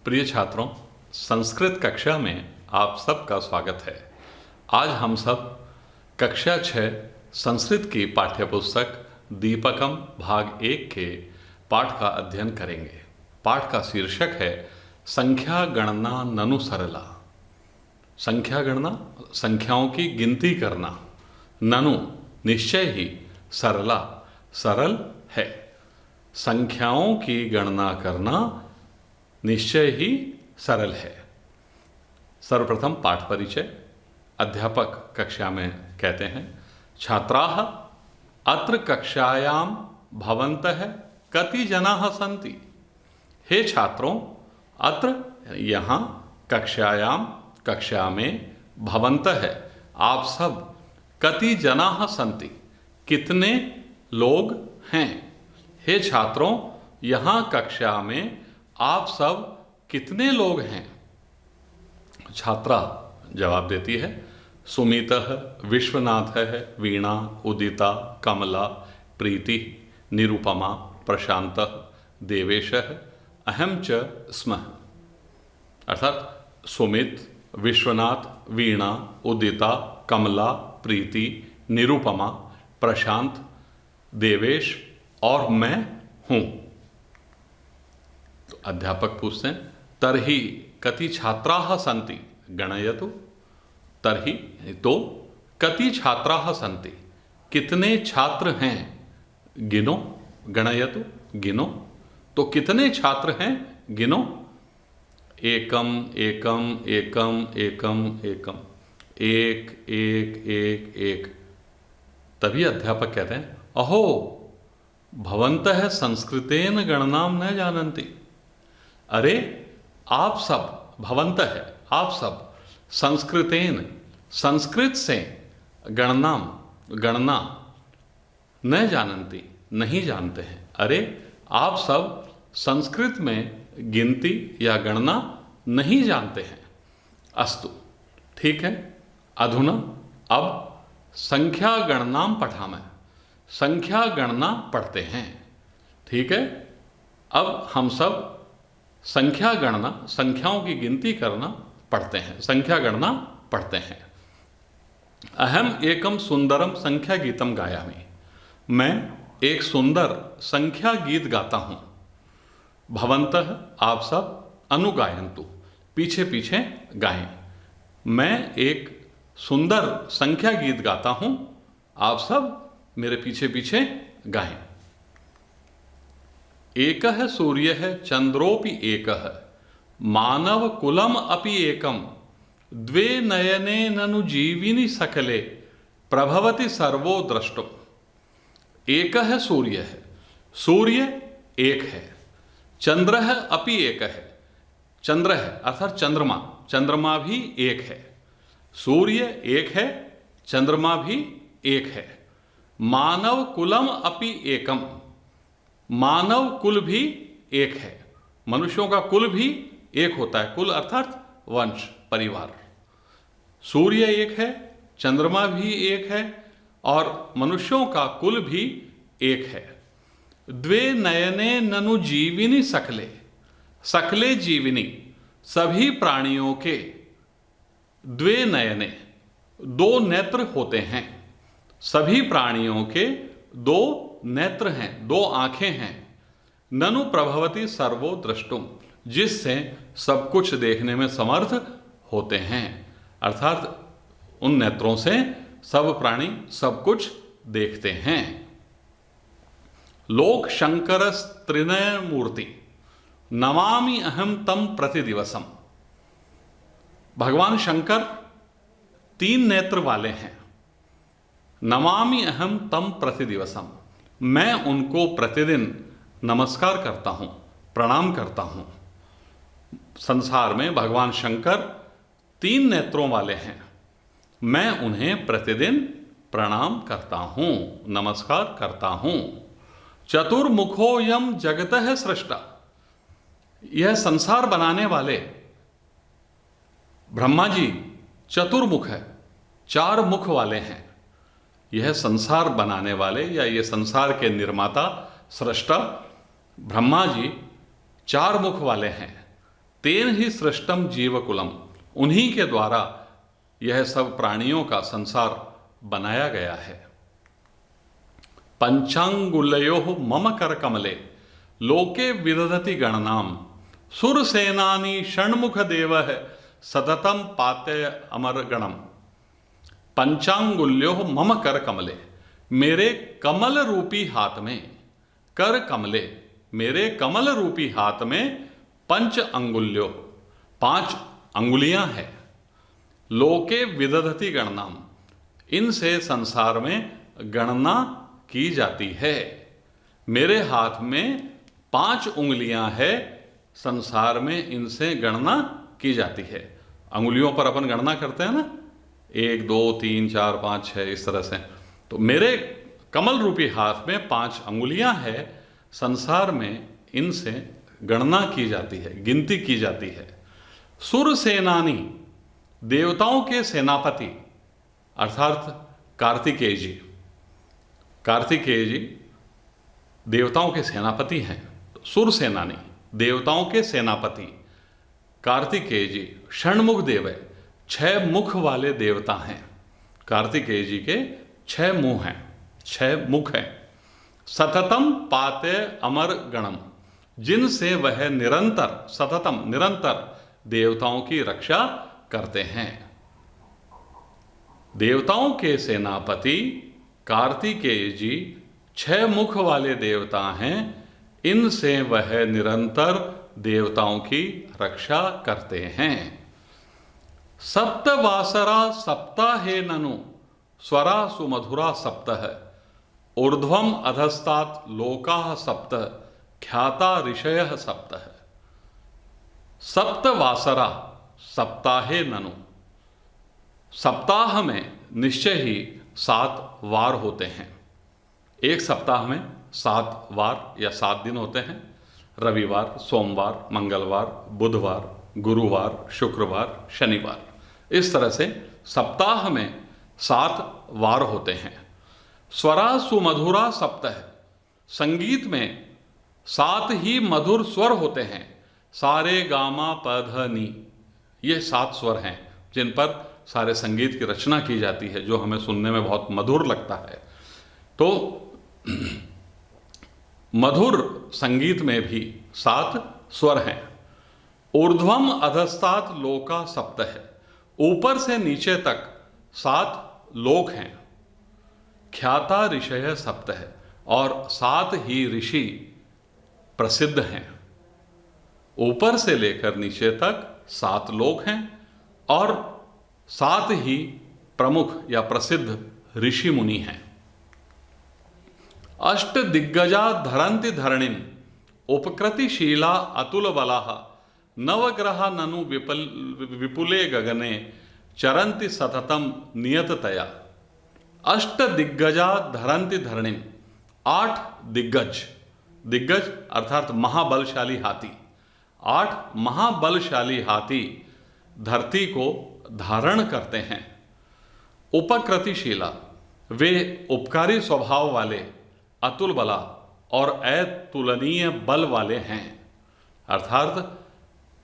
प्रिय छात्रों, संस्कृत कक्षा में आप सबका स्वागत है। आज हम सब कक्षा 6 संस्कृत की पाठ्यपुस्तक दीपकम भाग 1 के पाठ का अध्ययन करेंगे। पाठ का शीर्षक है संख्या गणना ननु सरला। संख्या गणना, संख्याओं की गिनती करना, ननु निश्चय ही, सरला सरल है। संख्याओं की गणना करना निश्चय ही सरल है। सर्वप्रथम पाठ परिचय। अध्यापक कक्षा में कहते हैं, छात्राः अत्र कक्षायां भवन्तः कति जनाः सन्ति। हे छात्रों, अत्र यहाँ कक्षायां कक्षा में भवन्तः आप सब कति जनाः सन्ति कितने लोग हैं। हे छात्रों, यहाँ कक्षा में आप सब कितने लोग हैं। छात्रा जवाब देती है, सुमितः, विश्वनाथः, वीणा, उदिता, कमला, प्रीति, निरुपमा, प्रशांतः, देवेशः, अहम च स्मः। अर्थात सुमित, विश्वनाथ, वीणा, उदिता, कमला, प्रीति, निरुपमा, प्रशांत, देवेश और मैं हूँ। तो अध्यापक पूछते हैं, तर्हि कति छात्राः सन्ति गणयतु। तर्हि तो कति छात्राः सन्ति कितने छात्र हैं गिनो। गणयतु गिनो, तो कितने छात्र हैं गिनो। एकम एकम एकम एकम एकम, एक एक एक एक। तभी अध्यापक कहते हैं, अहो भवन्तः संस्कृतेन गणनां न जानन्ति। अरे आप सब, भवन्तः आप सब, संस्कृतेन संस्कृत से, गणना न जानन्ति नहीं जानते हैं। अरे आप सब संस्कृत में गिनती या गणना नहीं जानते हैं। अस्तु, ठीक है। अधुना अब संख्या गणनां पठामः। संख्या गणना पढ़ते हैं। ठीक है। अब हम सब संख्या गणना, संख्याओं की गिनती करना पढ़ते हैं। संख्या गणना पढ़ते हैं। अहम एकम सुंदरम संख्या गीतम गायामि। मैं एक सुंदर संख्या गीत गाता हूँ। भवन्तः आप सब, अनुगायन्तु पीछे पीछे गाएं। मैं एक सुंदर संख्या गीत गाता हूँ, आप सब मेरे पीछे पीछे गाएं। एकः सूर्यः चंद्रोपि एकः, मानव कुलम अपि एकम, द्वे नयने ननु जीविनि सकले, प्रभवति सर्वो द्रष्टुम। एकः सूर्यः, सूर्य एक है। चंद्रः अपि एकः, चंद्र है अर्थात चंद्रमा, चंद्रमा भी एक है। सूर्य एक है, चंद्रमा भी एक है। मानव कुलम अपि एकम, मानव कुल भी एक है। मनुष्यों का कुल भी एक होता है। कुल अर्थात वंश, परिवार। सूर्य एक है, चंद्रमा भी एक है और मनुष्यों का कुल भी एक है। द्वे नयने ननु जीविनी सकले, सकले जीविनी सभी प्राणियों के, द्वे नयने दो नेत्र होते हैं। सभी प्राणियों के दो नेत्र हैं, दो आंखें हैं। ननु प्रभवति सर्वो द्रष्टुम, जिससे सब कुछ देखने में समर्थ होते हैं। अर्थात उन नेत्रों से सब प्राणी सब कुछ देखते हैं। लोक शंकर त्रिनय मूर्ति, नमामि अहम तम प्रतिदिवसम। भगवान शंकर 3 नेत्र वाले हैं। नमामि अहम तम प्रतिदिवसम, मैं उनको प्रतिदिन नमस्कार करता हूं, प्रणाम करता हूं। संसार में भगवान शंकर 3 नेत्रों वाले हैं। मैं उन्हें प्रतिदिन प्रणाम करता हूं, नमस्कार करता हूं। चतुर्मुखो यम जगतः सृष्टा, यह संसार बनाने वाले ब्रह्मा जी चतुर्मुख है, 4 मुख वाले हैं। यह संसार बनाने वाले या ये संसार के निर्माता, सृष्टा ब्रह्मा जी 4 मुख वाले हैं। तेन ही सृष्टम जीवकुलम, उन्हीं के द्वारा यह सब प्राणियों का संसार बनाया गया है। पंचांगुल्यो मम कर कमले लोके विदधति गणनाम सुरसेनानी षण्मुख देव सततम पाते अमर गणम। पंचांगुल्यो मम कर कमले, मेरे कमल रूपी हाथ में, कर कमले मेरे कमल रूपी हाथ में, पंच अंगुल्यो 5 अंगुलियां हैं, लोके विदधति गणनाम, इनसे संसार में गणना की जाती है। मेरे हाथ में 5 उंगलियां हैं, संसार में इनसे गणना की जाती है। अंगुलियों पर अपन गणना करते हैं ना, 1 2 3 4 5 6 इस तरह से। तो मेरे कमल रूपी हाथ में 5 अंगुलियां हैं, संसार में इनसे गणना की जाती है, गिनती की जाती है। सुर सेनानी, देवताओं के सेनापति अर्थात कार्तिकेय जी, कार्तिकेय जी देवताओं के सेनापति हैं। सुर सेनानी देवताओं के सेनापति कार्तिकेय जी षण्मुख देव है, 6 मुख वाले देवता हैं। कार्तिकेय जी के 6 मुंह हैं, 6 मुख हैं। सततम पाते अमर गणम, जिनसे वह निरंतर, सततम निरंतर देवताओं की रक्षा करते हैं। देवताओं के सेनापति कार्तिकेय जी 6 मुख वाले देवता हैं, इनसे वह निरंतर देवताओं की रक्षा करते हैं। सप्तवासरा सप्ताहे ननु स्वरा सुमधुरा सप्तः ऊर्ध्वम अधस्तात् लोकाः सप्त ख्याता ऋषयः सप्तः। सप्तवासरा सप्ताहे ननु, सप्ताह में निश्चय ही 7 वार होते हैं। एक सप्ताह में 7 वार या 7 दिन होते हैं। रविवार, सोमवार, मंगलवार, बुधवार, गुरुवार, शुक्रवार, शनिवार, इस तरह से सप्ताह में 7 वार होते हैं। स्वरा सुमधुरा सप्तः, संगीत में 7 ही मधुर स्वर होते हैं। सारे गामा पध नी, ये 7 स्वर हैं जिन पर सारे संगीत की रचना की जाती है, जो हमें सुनने में बहुत मधुर लगता है। तो मधुर संगीत में भी 7 स्वर हैं। ऊर्ध्वम अधस्तात् लोका सप्तः, ऊपर से नीचे तक 7 लोक हैं। ख्याता ऋषय सप्तः, और 7 ही ऋषि प्रसिद्ध हैं। ऊपर से लेकर नीचे तक 7 लोक हैं और 7 ही प्रमुख या प्रसिद्ध ऋषि मुनि हैं। अष्ट दिग्गजा धरन्ति धरणिम उपकृतिशीला अतुल बलाः नवग्रहा ननु विपुले गगने चरन्ति सततम नियततया। अष्ट दिग्गजा धरन्ति धरणिम, 8 दिग्गज, दिग्गज अर्थात महाबलशाली हाथी, 8 महाबलशाली हाथी धरती को धारण करते हैं। उपकृतिशीला, वे उपकारी स्वभाव वाले, अतुल बला और अतुलनीय बल वाले हैं। अर्थात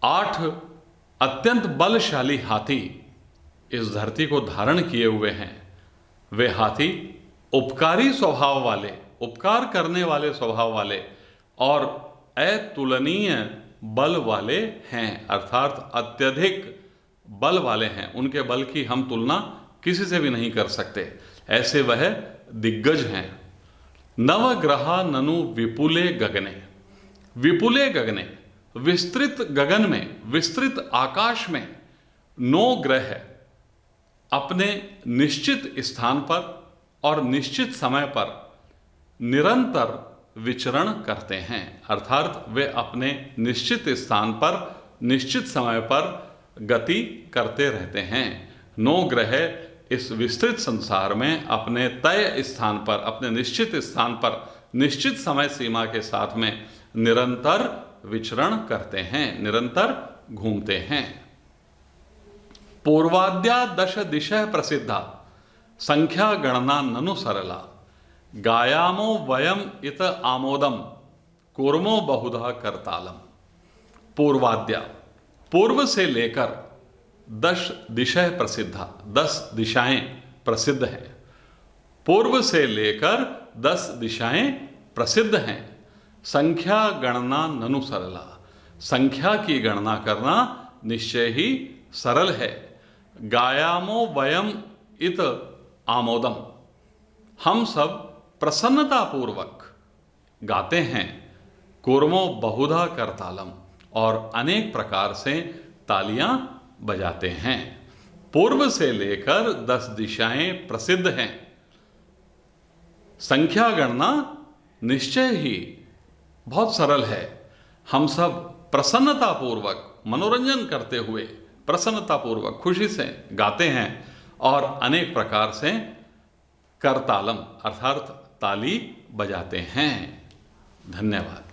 8 अत्यंत बलशाली हाथी इस धरती को धारण किए हुए हैं। वे हाथी उपकारी स्वभाव वाले, उपकार करने वाले स्वभाव वाले और अतुलनीय बल वाले हैं, अर्थात अत्यधिक बल वाले हैं। उनके बल की हम तुलना किसी से भी नहीं कर सकते, ऐसे वह दिग्गज हैं। नवग्रहा ननु विपुले गगने, विपुले गगने, विस्तृत गगन में, विस्तृत आकाश में 9 ग्रह अपने निश्चित स्थान पर और निश्चित समय पर निरंतर विचरण करते हैं। अर्थात वे अपने निश्चित स्थान पर निश्चित समय पर गति करते रहते हैं। 9 ग्रह इस विस्तृत संसार में अपने तय स्थान पर, अपने निश्चित स्थान पर निश्चित समय सीमा के साथ में निरंतर विचरण करते हैं, निरंतर घूमते हैं। पूर्वाद्या 10 दिशः प्रसिद्धा संख्या गणना ननु सरला गायामो वयम इत आमोदम कूर्मो बहुधा करतालम। पूर्वाद्या, पूर्व से लेकर 10 दिशाएं प्रसिद्धा, 10 दिशाएं प्रसिद्ध हैं। पूर्व से लेकर 10 दिशाएं प्रसिद्ध हैं। संख्या गणना ननु सरला, संख्या की गणना करना निश्चय ही सरल है। गायामो वयम इत आमोदम, हम सब प्रसन्नतापूर्वक गाते हैं। कूर्मो बहुधा करतालम, और अनेक प्रकार से तालियां बजाते हैं। पूर्व से लेकर 10 दिशाएं प्रसिद्ध हैं। संख्या गणना निश्चय ही बहुत सरल है। हम सब प्रसन्नतापूर्वक, मनोरंजन करते हुए, प्रसन्नतापूर्वक, खुशी से गाते हैं और अनेक प्रकार से करतालम अर्थात ताली बजाते हैं। धन्यवाद।